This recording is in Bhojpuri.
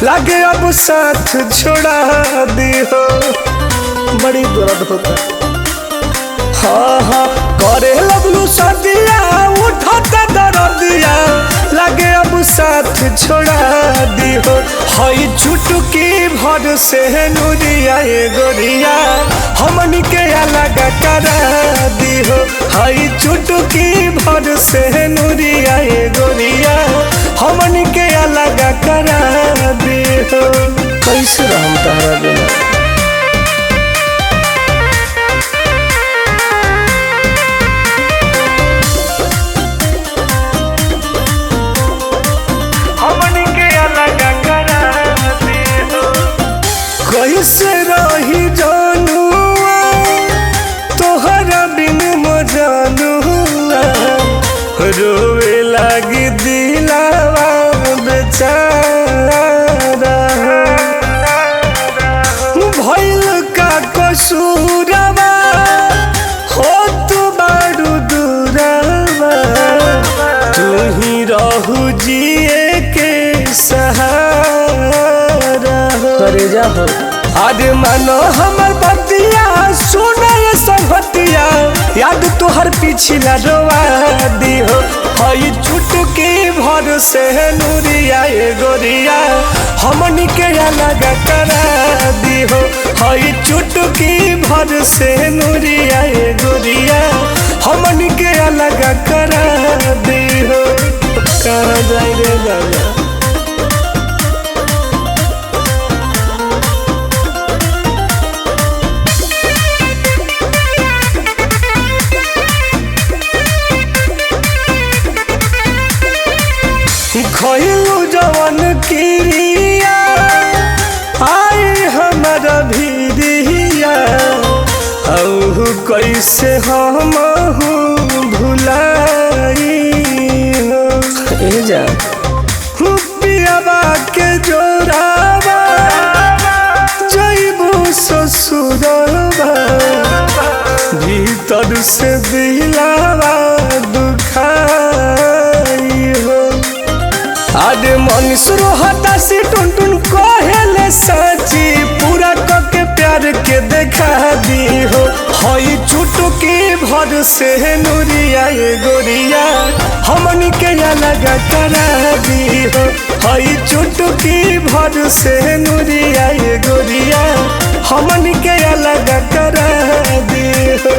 लागे अब साथ छोड़ा दी हो। बड़ी दर्द होता हाँ हाँ करे लगलू सदिया उठाता दर्दिया लागे अब साथ छोड़ा दी हो। हई चुटकी भर से नूरिया ए गोरिया हमनी के अलग करा दी हो। हई चुटकी भर से नूरिया ए गोरिया हमनी के अलग करा दी हो। कैसे रहम तारा बिना कैसे रही जानुआ तोहरा बिन मजानुआ रोवे लागी दिलावा बेचारा भइल का कसूरवा हो तू बारू दूरवा तू ही रहू जिए के सहारा करे जा हो। अरे मानो हमर बतिया सुने संगतिया याद तोहर पिछला रोवा दी हो। हई चुटकी भर से नूरिया ए गोरिया हमनी के अलग करा दी हो। हई चुटकी भर से नूरिया ए गोरिया हमनी के अलग करा दी हो। कहाँ जाए रे दादा खइलू जवन किरिया आई हमारा भीरिया औ कैसे हम भुलाई हो। जा पियाबा के जोराबा जइबू ससुरबा भीतर से दिलावा दुखाई हो। आदे मनुष्य रोहता से टुन टुन कहेले साची पूरा करके प्यार के देखा दी हो। हई चुटकी भर से नूरिया ए गोरिया हमनी के अलग करा दी हो। हई चुटकी भर से नूरिया ए गोरिया हमनी के अलग करा दी हो।